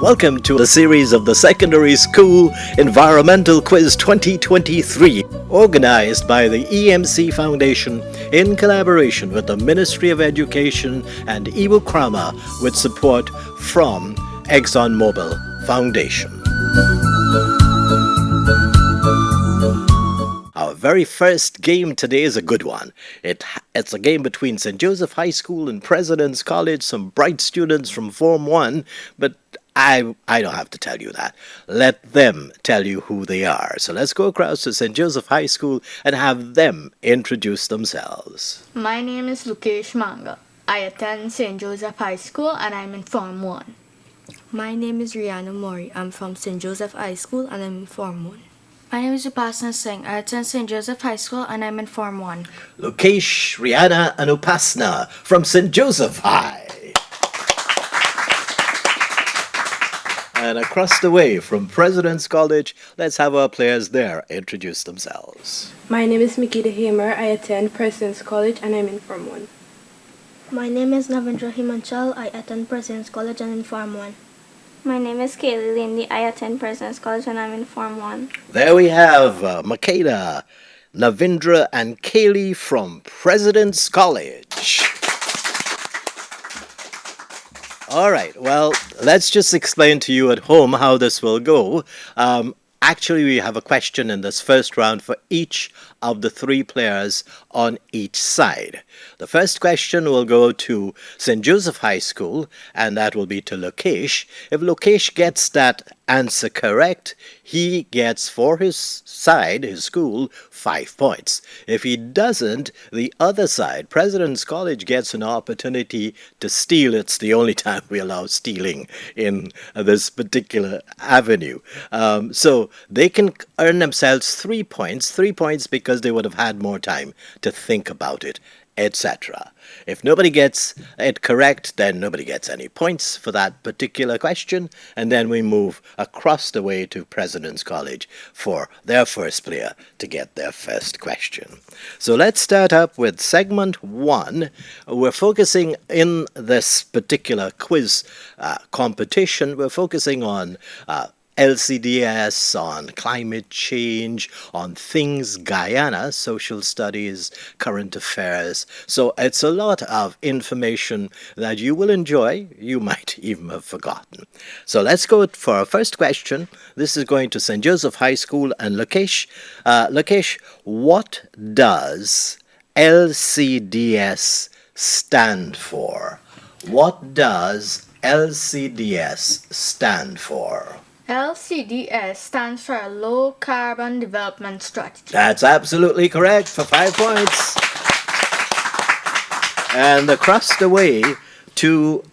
Welcome to the series of the Secondary School Environmental Quiz 2023, organized by the EMC Foundation in collaboration with the Ministry of Education and Ibu Krama with support from ExxonMobil Foundation. Our very first game today is a good one. It's a game between St. Joseph High School and President's College, some bright students from Form 1, but I don't have to tell you that. Let them tell you who they are. So let's go across to St. Joseph High School and have them introduce themselves. My name is Lukesh Manga. I attend St. Joseph High School and I'm in Form 1. My name is Rihanna Mori. I'm from St. Joseph High School and I'm in Form 1. My name is Upasna Singh. I attend St. Joseph High School and I'm in Form 1. Lukesh, Rihanna, and Upasna from St. Joseph High. And across the way from President's College, let's have our players there introduce themselves. My name is Mikita Hamer. I attend President's College and I'm in Form 1. My name is Navindra Himanchal. I attend President's College and in Form 1. My name is Kaylee Lindy. I attend President's College and I'm in Form 1. There we have Makeda, Navindra, and Kaylee from President's College. All right, well, let's just explain to you at home how this will go. Actually, we have a question in this first round for each of the three players on each side. The first question will go to St. Joseph High School, and that will be to Lokesh. If Lokesh gets that answer correct, he gets for his side, his school, 5 points. If he doesn't, the other side, President's College, gets an opportunity to steal. It's the only time we allow stealing in this particular avenue. So they can earn themselves 3 points, 3 points because they would have had more time to think about it, etc. If nobody gets it correct, then nobody gets any points for that particular question, and then we move across the way to President's College for their first player to get their first question. So let's start up with segment 1. We're focusing in this particular quiz competition, we're focusing on LCDS, on climate change, on things Guyana, social studies, current affairs. So it's a lot of information that you will enjoy. You might even have forgotten. So let's go for our first question. This is going to St. Joseph High School and Lokesh. Lokesh, what does LCDS stand for? What does LCDS stand for? LCDS stands for a Low Carbon Development Strategy. That's absolutely correct for 5 points. And across the way to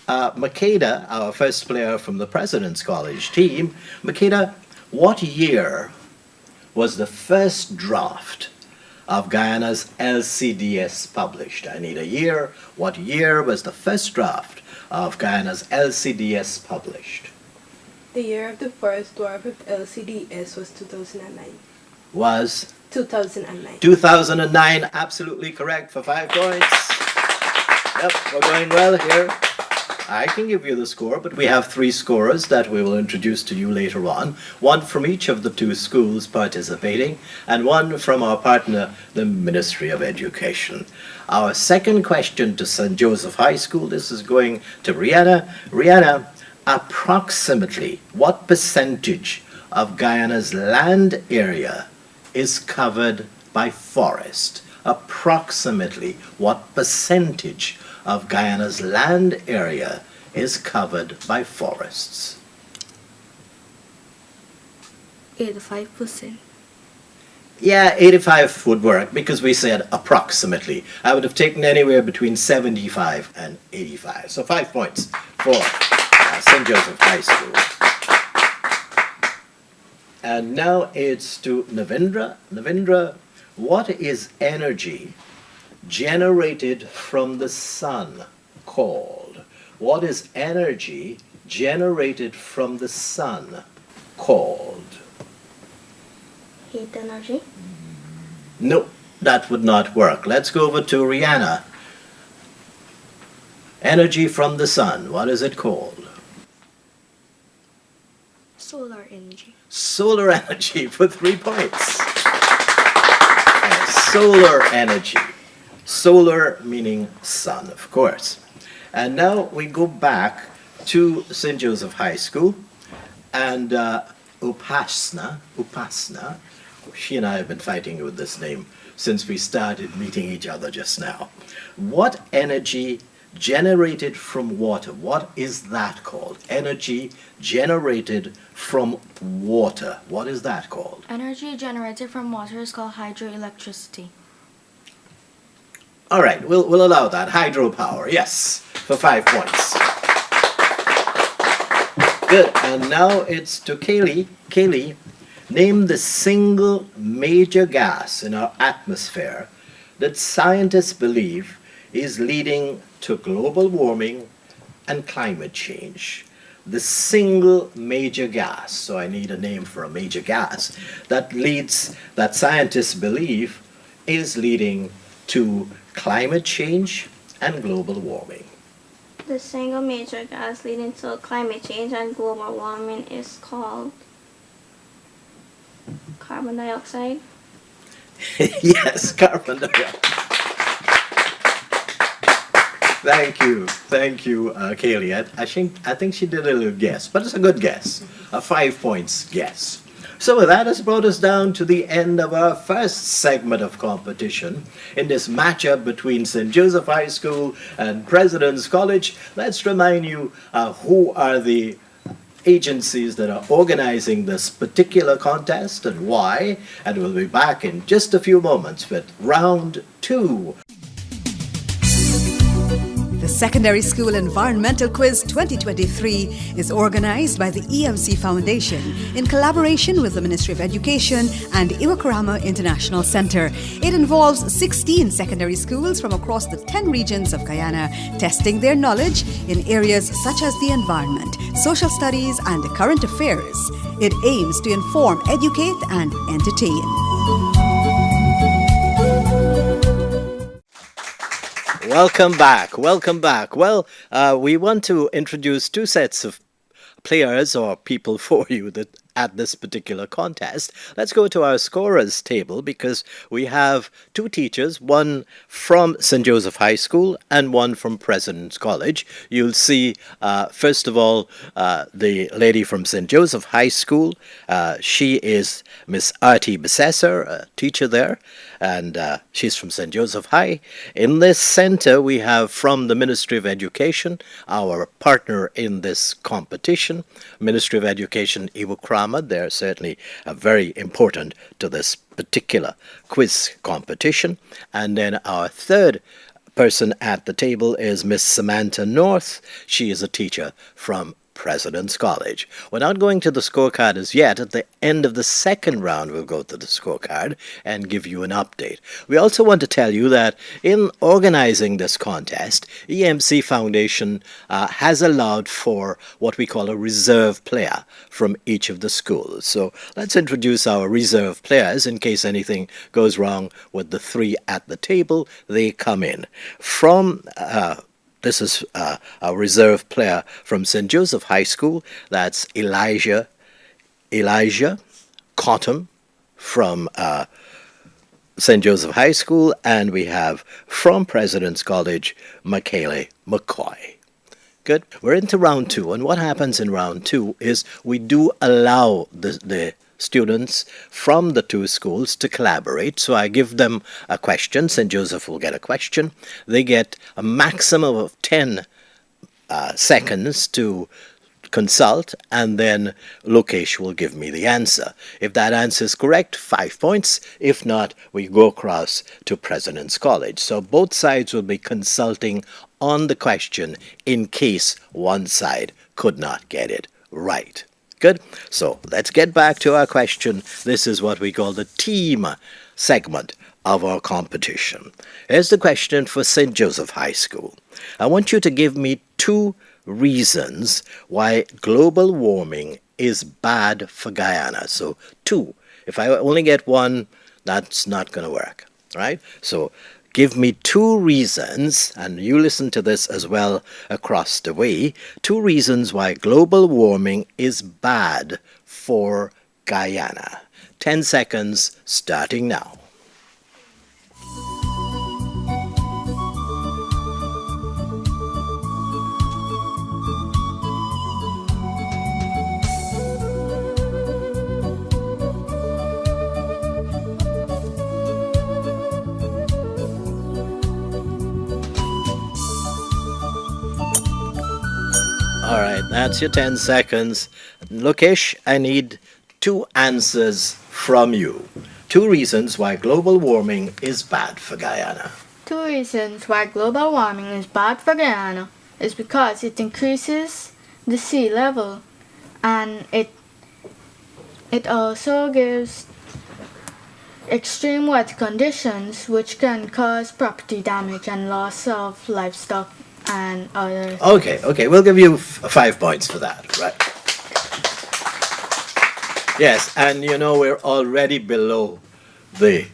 Makeda, our first player from the President's College team. Makeda, what year was the first draft of Guyana's LCDS published? I need a year. What year was the first draft of Guyana's LCDS published? The year of the first draft of LCDS was 2009. Was? 2009. 2009, absolutely correct for 5 points. Yep, we're going well here. I can give you the score, but we have 3 scorers that we will introduce to you later on. 1 from each of the 2 schools participating, and 1 from our partner, the Ministry of Education. Our second question to St. Joseph High School, this is going to Rihanna. Rihanna, approximately what percentage of Guyana's land area is covered by forest? Approximately what percentage of Guyana's land area is covered by forests? 85%. Yeah, 85 would work because we said approximately. I would have taken anywhere between 75 and 85. So 5 points for St. Joseph High School. And now it's to Navindra. Navindra, what is energy generated from the sun called? What is energy generated from the sun called? Heat energy. No, that would not work. Let's go over to Rihanna. Energy from the sun, what is it called? Solar energy. Solar energy for 3 points. Solar energy. Solar meaning sun, of course. And now we go back to St. Joseph High School, and Upasna, she and I have been fighting with this name since we started meeting each other just now. What energy generated from water, what is that called? Energy generated from water, what is that called? Energy generated from water is called hydroelectricity. All right, we'll allow that. Hydropower, yes, for 5 points. Good, and now it's to Kaylee. Kaylee, name the single major gas in our atmosphere that scientists believe is leading to global warming and climate change. The single major gas, so I need a name for a major gas, that scientists believe is leading to climate change and global warming. The single major gas leading to climate change and global warming is called carbon dioxide. Yes, carbon dioxide. Thank you, Kaylee. I think she did a little guess, but it's a good guess, a 5 points guess. So that has brought us down to the end of our first segment of competition in this matchup between St. Joseph High School and President's College. Let's remind you who are the agencies that are organizing this particular contest and why, and we'll be back in just a few moments with round 2. The Secondary School Environmental Quiz 2023 is organized by the EMC Foundation in collaboration with the Ministry of Education and Iwakurama International Center. It involves 16 secondary schools from across the 10 regions of Guyana, testing their knowledge in areas such as the environment, social studies, and current affairs. It aims to inform, educate, and entertain. Welcome back. Well, we want to introduce 2 sets of players or people for you that at this particular contest. Let's go to our scorers table because we have 2 teachers, one from St. Joseph High School and one from President's College. You'll see, first of all, the lady from St. Joseph High School. She is Miss Artie Besesser, a teacher there, and she's from St. Joseph High. In this center, we have from the Ministry of Education, our partner in this competition, Ministry of Education, Iwakurama. They're certainly very important to this particular quiz competition. And then our third person at the table is Miss Samantha North. She is a teacher from President's College. We're not going to the scorecard as yet. At the end of the second round, we'll go to the scorecard and give you an update. We also want to tell you that in organizing this contest, EMC Foundation has allowed for what we call a reserve player from each of the schools. So let's introduce our reserve players in case anything goes wrong with the 3 at the table. They come in. This is a reserve player from St. Joseph High School. That's Elijah Cotton from St. Joseph High School. And we have from President's College, Michaela McCoy. Good. We're into round 2. And what happens in round 2 is we do allow the students from the 2 schools to collaborate. So I give them a question. St. Joseph will get a question. They get a maximum of 10 seconds to consult, and then Lokesh will give me the answer. If that answer is correct, 5 points. If not, we go across to President's College. So both sides will be consulting on the question in case one side could not get it right. Good. So let's get back to our question. This is what we call the team segment of our competition. Here's the question for St. Joseph High School. I want you to give me 2 reasons why global warming is bad for Guyana. So 2. If I only get 1, that's not going to work, right? So give me 2 reasons, and you listen to this as well across the way, 2 reasons why global warming is bad for Guyana. 10 seconds starting now. All right, that's your 10 seconds. Lokesh, I need 2 answers from you. 2 reasons why global warming is bad for Guyana. 2 reasons why global warming is bad for Guyana is because it increases the sea level, and it also gives extreme weather conditions which can cause property damage and loss of livestock and other. Okay, we'll give you 5 points for that, right? Yes, and you know we're already below the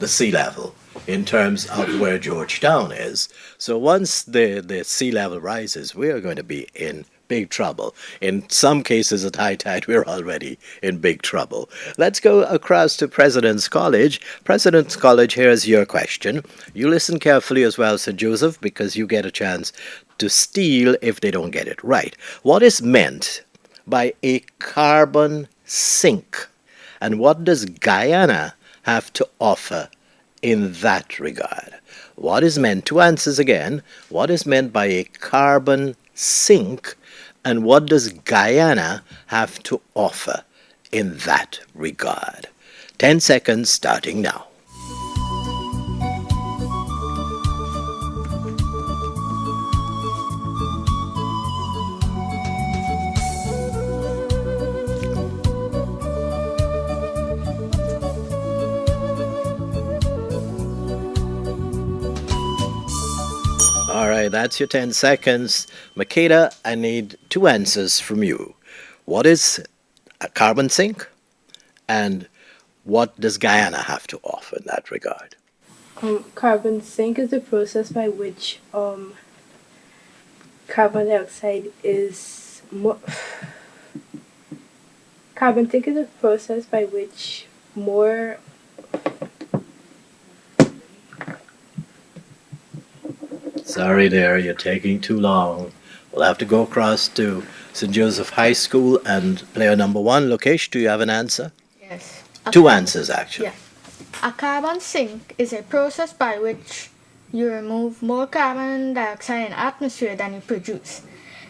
sea level in terms of where Georgetown is. So once the sea level rises, we are going to be in big trouble. In some cases at high tide, we're already in big trouble. Let's go across to President's College. President's College, here's your question. You listen carefully as well, St. Joseph, because you get a chance to steal if they don't get it right. What is meant by a carbon sink? And what does Guyana have to offer in that regard? What is meant, 2 answers again, what is meant by a carbon sink, and what does Guyana have to offer in that regard? 10 seconds starting now. All right, that's your 10 seconds. Makeda, I need 2 answers from you. What is a carbon sink, and what does Guyana have to offer in that regard? Carbon sink is the process by which carbon dioxide is carbon sink is a process by which more Sorry there, you're taking too long. We'll have to go across to St. Joseph High School and player number 1. Lokesh, do you have an answer? Yes. 2 answers, actually. Yeah. A carbon sink is a process by which you remove more carbon dioxide in the atmosphere than you produce.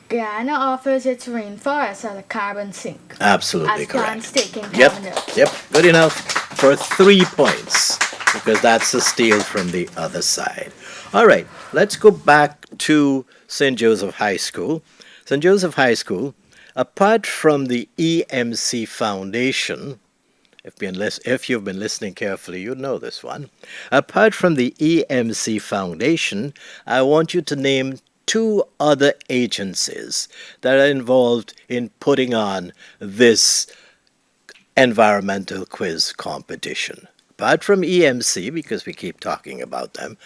Guyana offers its rainforest as a carbon sink. Absolutely as plants correct. taking Yep, carbon dioxide. yep, good enough for 3 points, because that's a steal from the other side. All right, let's go back to St. Joseph High School. St. Joseph High School, apart from the EMC Foundation, if you've been listening carefully, you know this one. Apart from the EMC Foundation, I want you to name 2 other agencies that are involved in putting on this environmental quiz competition. Apart from EMC, because we keep talking about them,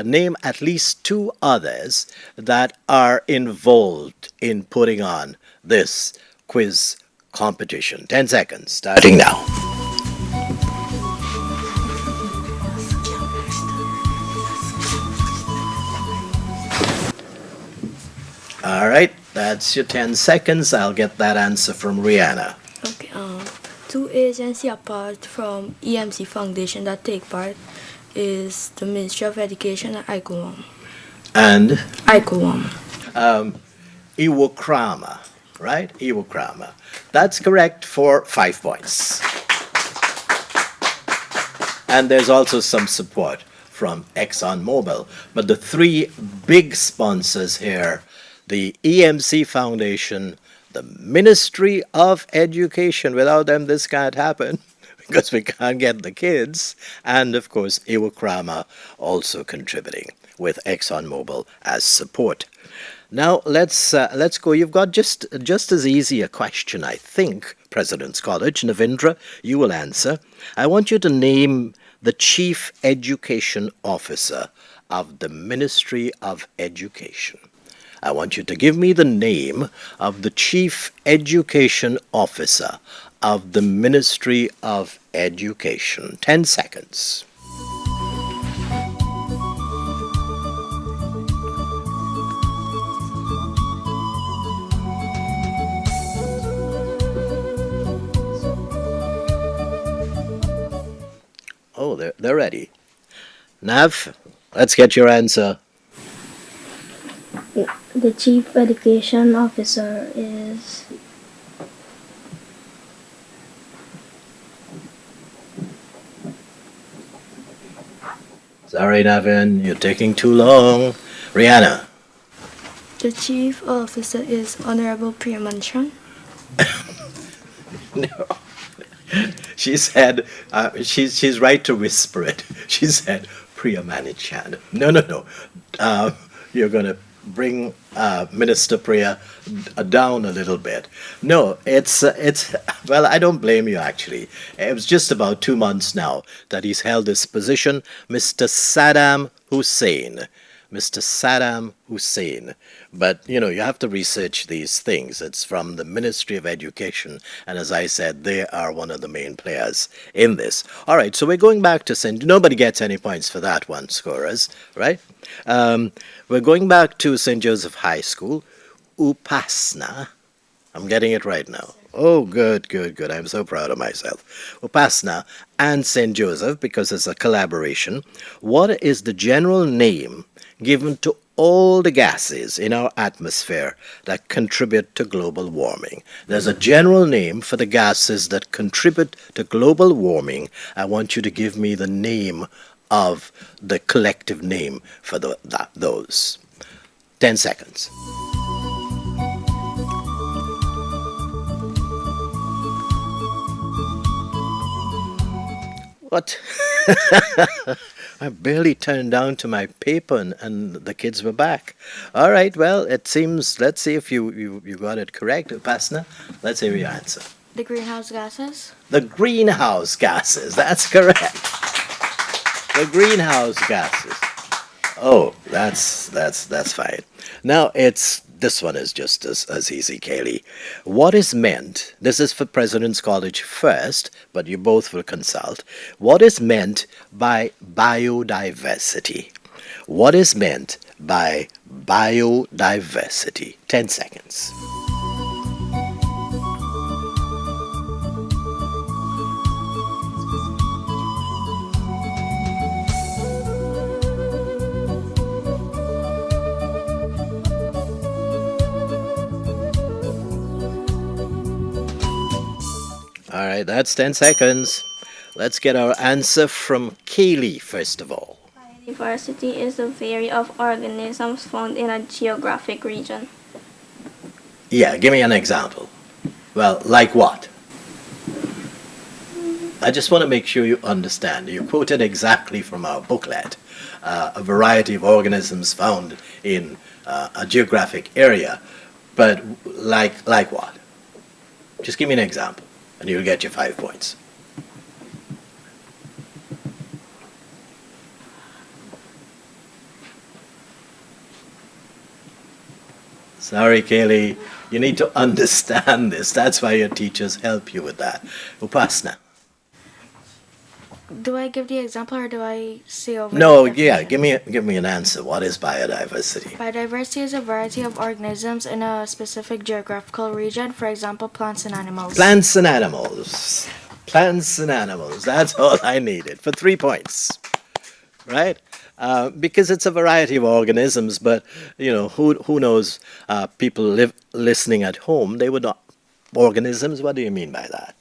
name at least 2 others that are involved in putting on this quiz competition. 10 seconds, starting now. All right, that's your 10 seconds. I'll get that answer from Rihanna. Okay, 2 agencies apart from EMC Foundation that take part is the Ministry of Education and ICOWAM. And ICOWAM. Iwokrama, right? Iwokrama. That's correct for 5 points. And there's also some support from ExxonMobil. But the 3 big sponsors here, the EMC Foundation, the Ministry of Education, without them this can't happen because we can't get the kids, and of course Iwokrama also contributing with ExxonMobil as support. Now let's go. You've got just as easy a question, I think, President's College. Navindra, you will answer. I want you to name the Chief Education Officer of the Ministry of Education. I want you to give me the name of the Chief Education Officer of the Ministry of Education. 10 seconds. Oh, they're ready. Nav, let's get your answer. The Chief Education Officer is Sorry, Navin, you're taking too long. Rihanna. The chief officer is Honorable Priyamanchand. No. She said, she's right to whisper it. She said, Priya Manichan. No. You're going to bring Minister Priya down a little bit. No, it's well, I don't blame you actually. It was just about 2 months now that he's held this position, Mr. Saddam Hussein. Mr. Saddam Hussein. But, you have to research these things. It's from the Ministry of Education. And as I said, they are one of the main players in this. All right, so we're going back to St. Nobody gets any points for that one, scorers, right? We're going back to St. Joseph High School. Upasna. I'm getting it right now. Oh, good. I'm so proud of myself. Upasna and St. Joseph, because it's a collaboration. What is the general name given to all the gases in our atmosphere that contribute to global warming? There's a general name for the gases that contribute to global warming. I want you to give me the name of the collective name for those. 10 seconds. What? I barely turned down to my paper and the kids were back. All right, well, it seems, let's see if you got it correct. Upasna, let's hear your answer. The greenhouse gases? The greenhouse gases, that's correct. The greenhouse gases. Oh, that's fine. Now this one is just as easy, Kaylee. What is meant, this is for President's College first, but you both will consult. What is meant by biodiversity? What is meant by biodiversity? 10 seconds. All right, that's 10 seconds. Let's get our answer from Kaylee, first of all. Biodiversity is the variety of organisms found in a geographic region. Yeah, give me an example. Well, like what? I just want to make sure you understand. You quoted exactly from our booklet, a variety of organisms found in a geographic area. But like what? Just give me an example, and you'll get your 5 points. Sorry, Kaylee. You need to understand this. That's why your teachers help you with that. Upasna. Do I give the example or do I say over? No, the yeah, definition? give me an answer. What is biodiversity? Biodiversity is a variety of organisms in a specific geographical region, for example, plants and animals. Plants and animals. Plants and animals. That's all I needed for 3 points. Right? Because it's a variety of organisms, but who knows? People listening at home, they would not. Organisms. What do you mean by that?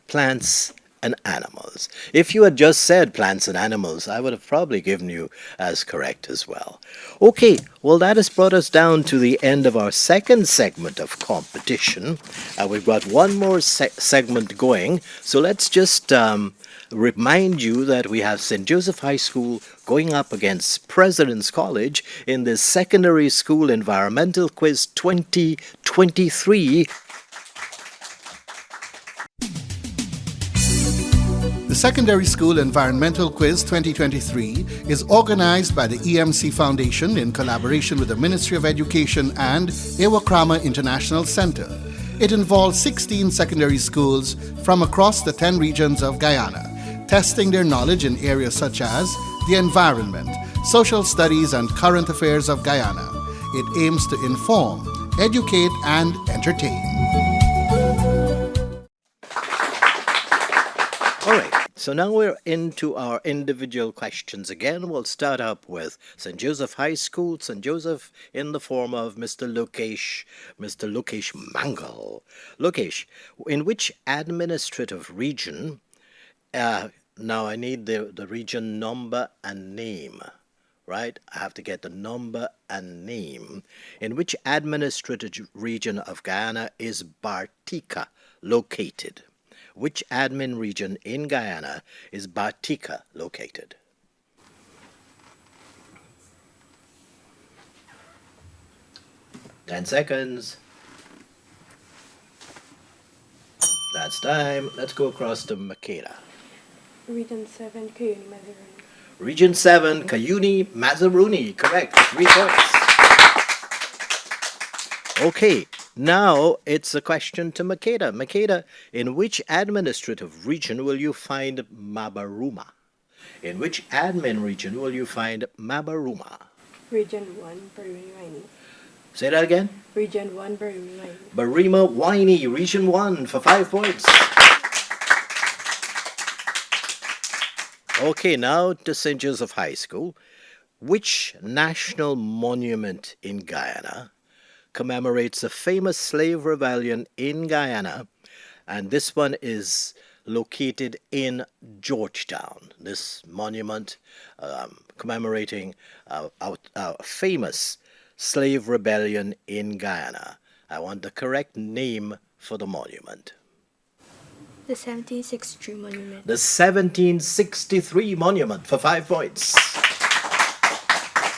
Plants and animals. If you had just said plants and animals, I would have probably given you as correct as well. Okay, well, that has brought us down to the end of our second segment of competition. We've got one more segment going, so let's just remind you that we have St. Joseph High School going up against President's College in the Secondary School Environmental Quiz 2023. The Secondary School Environmental Quiz 2023 is organized by the EMC Foundation in collaboration with the Ministry of Education and Iwakrama International Center. It involves 16 secondary schools from across the 10 regions of Guyana, testing their knowledge in areas such as the environment, social studies, and current affairs of Guyana. It aims to inform, educate, and entertain. All right, so now we're into our individual questions again. We'll start up with St. Joseph High School, St. Joseph in the form of Mr. Lokesh Mangal. Lokesh, in which administrative region, now I need the region number and name, right? I have to get the number and name. In which administrative region of Guyana is Bartica located? Which admin region in Guyana is Bartica located? Ten seconds. That's time. Let's go across to Makeda. Region 7, Cuyuni, Mazaruni. Region 7, Cuyuni, Mazaruni. Correct. 3 points. Okay, now it's a question to Makeda. Makeda, in which administrative region will you find Mabaruma? In which admin region will you find Mabaruma? Region 1, Barima Waini. Say that again. Region 1, Barima Waini. Barima Waini, Region 1 for 5 points. Okay, now to St. Joseph High School. Which national monument in Guyana commemorates a famous slave rebellion in Guyana? And this one is located in Georgetown. This monument commemorating a famous slave rebellion in Guyana. I want the correct name for the monument. The 1763 monument. The 1763 monument for 5 points.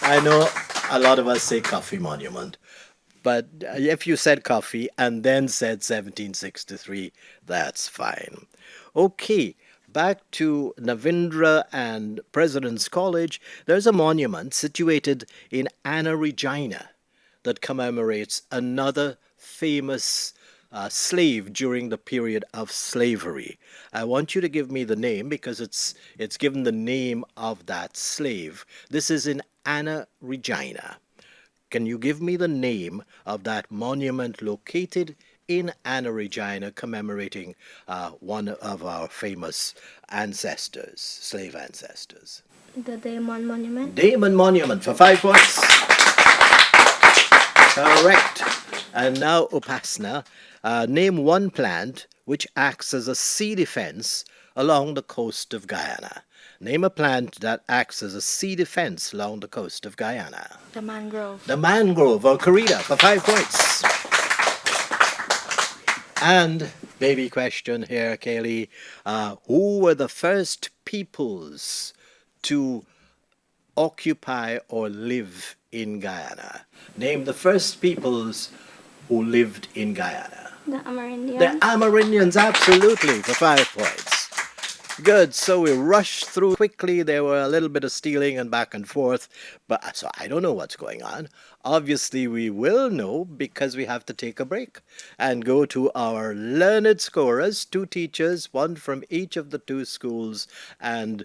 I know a lot of us say Coffee Monument, but if you said coffee and then said 1763, that's fine. Okay, back to Navindra and President's College. There's a monument situated in Anna Regina that commemorates another famous slave during the period of slavery. I want you to give me the name because it's given the name of that slave. This is in Anna Regina. Can you give me the name of that monument located in Anna Regina commemorating one of our famous ancestors, slave ancestors? The Damon Monument. Damon Monument for 5 points. Correct. And now Upasna, name one plant which acts as a sea defense along the coast of Guyana. Name a plant that acts as a sea defense along the coast of Guyana. The mangrove. The mangrove or corrida for 5 points. And baby question here, Kaylee. Who were the first peoples to occupy or live in Guyana? Name the first peoples who lived in Guyana. The Amerindians. The Amerindians, absolutely, for 5 points. Good, so we rushed through quickly. There were a little bit of stealing and back and forth, but so I don't know what's going on. Obviously, we will know because we have to take a break and go to our learned scorers, 2 teachers, 1 from each of the 2 schools, and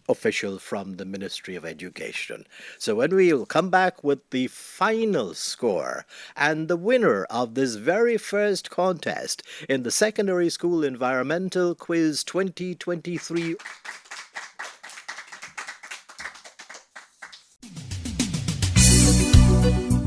official from the Ministry of Education. So when we will come back with the final score and the winner of this very first contest in the Secondary School Environmental Quiz 2023.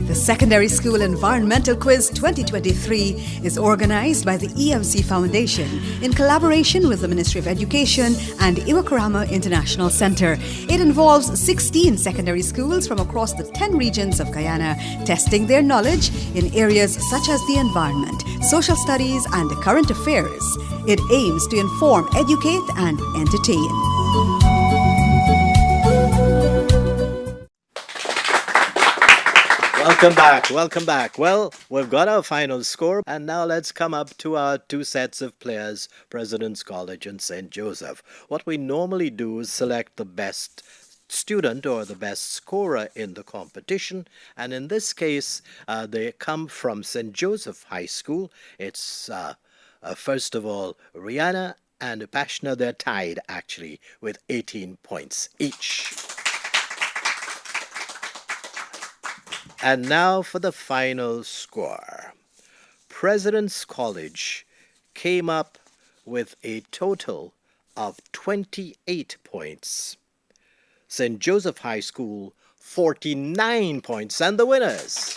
The Secondary School Environmental Quiz 2023 is organized by the EMC Foundation in collaboration with the Ministry of Education and Iwakrama International Center. It involves 16 secondary schools from across the 10 regions of Guyana, testing their knowledge in areas such as the environment, social studies, and current affairs. It aims to inform, educate, and entertain. Welcome back. Welcome back. Well, we've got our final score, and now let's come up to our two sets of players, President's College and St. Joseph. What we normally do is select the best student or the best scorer in the competition, and in this case, they come from St. Joseph High School. It's first of all Rihanna and Upashna. They're tied actually with 18 points each. And now for the final score. President's College came up with a total of 28 points. St. Joseph High School, 49 points, and the winners.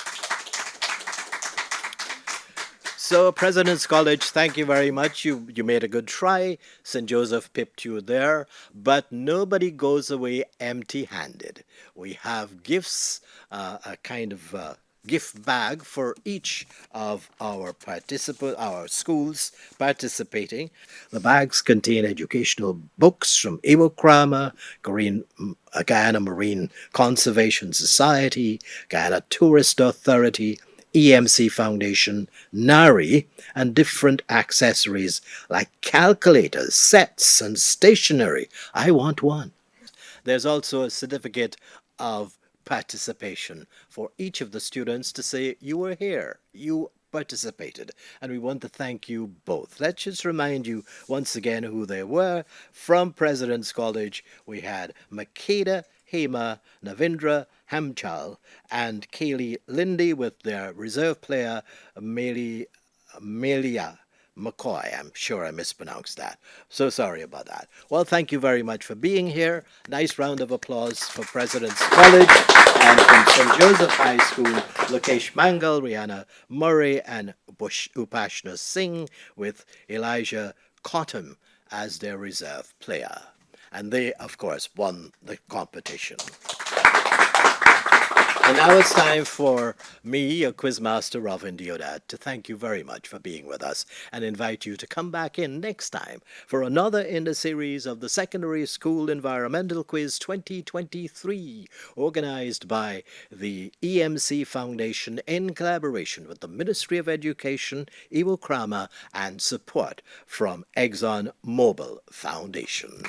So, President's College, thank you very much. You made a good try. St. Joseph pipped you there, but nobody goes away empty-handed. We have gifts, a kind of gift bag for each of our schools participating. The bags contain educational books from Iwo Guyana Marine Conservation Society, Guyana Tourist Authority, EMC Foundation, NARI, and different accessories like calculators, sets, and stationery. I want one. There's also a certificate of participation for each of the students to say you were here, you participated, and we want to thank you both. Let's just remind you once again who they were. From President's College, we had Makeda, Hema, Navindra, Hamchal, and Kaylee Lindy with their reserve player, Melia McCoy. I'm sure I mispronounced that. So sorry about that. Well, thank you very much for being here. Nice round of applause for President's College, and from St. Joseph High School, Lokesh Mangal, Rihanna Murray, and Upashna Singh with Elijah Cottam as their reserve player. And they, of course, won the competition. And now it's time for me, your quizmaster, Ravin Deodat, to thank you very much for being with us and invite you to come back in next time for another in the series of the Secondary School Environmental Quiz 2023, organized by the EMC Foundation in collaboration with the Ministry of Education, Iwo Krama, and support from Exxon Mobil Foundation.